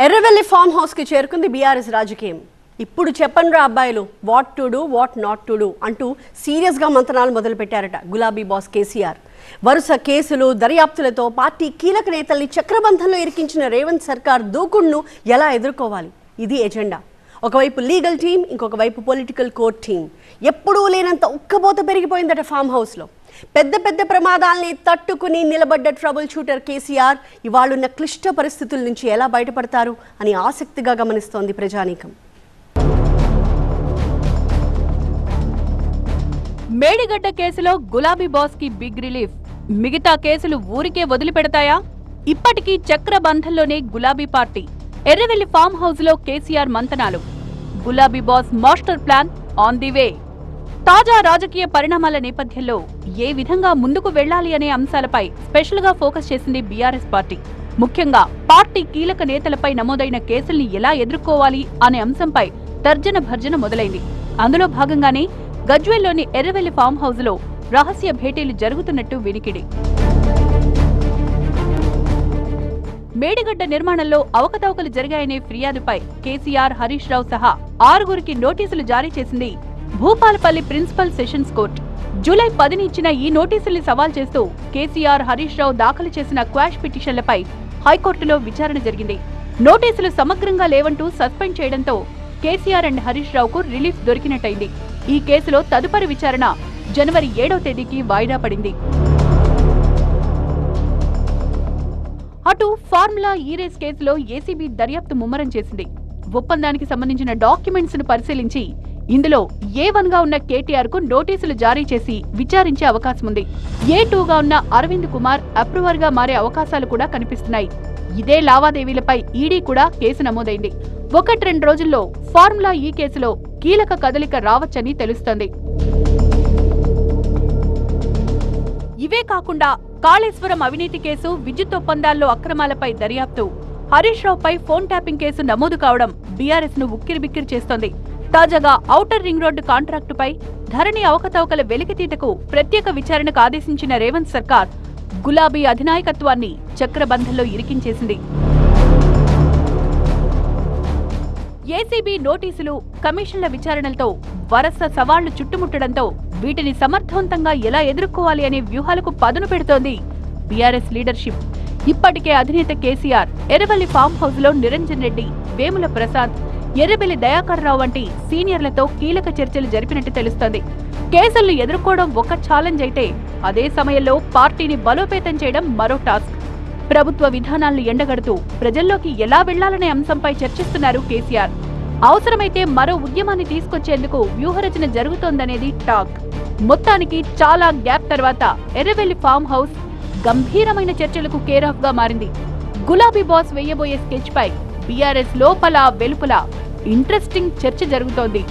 Erravelli farm house కి చేరుకుంది BRS రాజకీయం. ఇప్పుడు చెప్పండ్రా అబ్బాయిలు, what to do what not to do అంటూ సీరియస్ గా మంతనాలు మొదలు పెట్టారట గులాబీ బాస్ కేసీఆర్. వరుస కేసులు దర్యాప్తులతో పార్టీ కీలక నేతల్ని చక్రబంధంలో ఇరికించిన రేవంత్ సర్కార్ దూకుడును ఎలా ఎదుర్కోవాలి, ఇది ఎజెండా. ఒకవైపు లీగల్ టీం, ఇంకొక వైపు పొలిటికల్ కోర్ట్ టీం. ఎప్పుడూ లేనంత ఉక్కబోత పెరిగిపోయిందట ఫామ్ హౌస్లో. పెద్ద పెద్ద ప్రమాదాల్ని తట్టుకుని నిలబడ్డ ట్రబుల్ షూటర్ కేసీఆర్ ఇవాళున్న క్లిష్ట పరిస్థితుల నుంచి ఎలా బయటపడతారు అని ఆసక్తిగా గమనిస్తోంది ప్రజానీకం. మేడిగడ్డ కేసులో గులాబీ బాస్ కి బిగ్ రిలీఫ్. మిగతా కేసులు ఊరికే వదిలిపెడతాయా? ఇప్పటికీ చక్రబంధంలోనే గులాబీ పార్టీ. ఎర్రవెల్లి ఫామ్ హౌస్ లో కేసీఆర్ మంతనాలు. గులాబీ boss master plan on the way. తాజా రాజకీయ పరిణామాల నేపథ్యంలో ఏ విధంగా ముందుకు వెళ్లాలి అనే అంశాలపై స్పెషల్ గా ఫోకస్ చేసింది బీఆర్ఎస్ పార్టీ. ముఖ్యంగా పార్టీ కీలక నేతలపై నమోదైన కేసుల్ని ఎలా ఎదుర్కోవాలి అనే అంశంపై తర్జన భర్జన మొదలైంది. అందులో భాగంగానే గజ్వేల్లోని ఎర్రవెల్లి ఫామ్ హౌస్ లో రహస్య భేటీలు జరుగుతున్నట్టు వినికిడి. మేడిగడ్డ నిర్మాణంలో అవకతవకలు జరిగాయనే ఫిర్యాదుపై కేసీఆర్, హరీష్ రావు సహా 6గురికి నోటీసులు జారీ చేసింది Bhupalpally principal sessions court. July 10ని ఇచ్చిన ఈ నోటీసుల్ని సవాల్ చేస్తూ కేసీఆర్, హరీష్ రావు దాఖలు చేసిన క్వాష్ పిటిషన్లపై హైకోర్టులో విచారణ జరిగింది. నోటీసులు సమగ్రంగా లేవంటూ సస్పెండ్ చేయడంతో కేసీఆర్ అండ్ హరీష్ రావుకు రిలీఫ్ దొరికినట్టయింది. ఈ కేసులో తదుపరి విచారణ జనవరి 7వ తేదీకి వాయిదా పడింది. అటు ఫార్ములా ఈ-రేస్ కేసులో ఏసీబీ దర్యాప్తు ముమ్మరం చేసింది. ఒప్పందానికి సంబంధించిన డాక్యుమెంట్స్ ను పరిశీలించి ఇందులో A1 గా ఉన్న కేటీఆర్ కు నోటీసులు జారీ చేసి విచారించే అవకాశం ఉంది. A2 గా ఉన్న అరవింద్ కుమార్ అప్రూవర్ గా మారే అవకాశాలు కూడా కనిపిస్తున్నాయి. ఇదే లావాదేవీలపై ఈడీ కూడా కేసు నమోదైంది. 1-2 రోజుల్లో ఫార్ములా ఈ కేసులో కీలక కదలిక రావచ్చని తెలుస్తోంది. ఇవే కాకుండా కాళేశ్వరం అవినీతి కేసు, విద్యుత్ ఒప్పందాల్లో అక్రమాలపై దర్యాప్తు, హరీష్ రావుపై ఫోన్ ట్యాపింగ్ కేసు నమోదు కావడం బీఆర్ఎస్ ను ఉక్కిరిబిక్కిరి చేస్తోంది. తాజాగా ఔటర్ రింగ్ రోడ్డు కాంట్రాక్టుపై ధరణి అవకతవకల వెలికితీతకు ప్రత్యేక విచారణకు ఆదేశించిన రేవంత్ సర్కార్ గులాబీ అధినాయకత్వాన్ని చక్రబంధంలో ఇరికించేసింది. ఏసీబీ నోటీసులు, కమిషన్ల విచారణలతో వరుస సవాళ్లు చుట్టుముట్టడంతో వీటిని సమర్థవంతంగా ఎలా ఎదుర్కోవాలి అనే వ్యూహాలకు పదును పెడుతోంది బీఆర్ఎస్ లీడర్షిప్. ఇప్పటికే అధినేత కేసీఆర్ ఎర్రవెల్లి ఫామ్ హౌస్ లో నిరంజన్ రెడ్డి, వేముల ప్రసాద్, ఎర్రబెల్లి దయాకర్ రావు వంటి సీనియర్లతో కీలక చర్చలు జరిపినట్టు తెలుస్తోంది. కేసులను ఎదుర్కోవడం ఒక ఛాలెంజ్ అయితే, అదే సమయంలో పార్టీని బలోపేతం చేయడం మరో టాస్క్. ప్రభుత్వ విధానాలను ఎండగడుతూ ప్రజల్లోకి ఎలా వెళ్లాలనే అంశంపై చర్చిస్తున్నారు కేసీఆర్. అవసరమైతే మరో ఉద్యమాన్ని తీసుకొచ్చేందుకు వ్యూహరచన జరుగుతోందనేది టాక్. మొత్తానికి చాలా గ్యాప్ తర్వాత ఎర్రవెల్లి ఫామ్ హౌస్ గంభీరమైన చర్చలకు కేర్ ఆఫ్ గా మారింది. గులాబీ బాస్ వేయబోయే స్కెచ్ పై బీఆర్ఎస్ లోపల వెలుపల ఇంట్రెస్టింగ్ చర్చ జరుగుతోంది.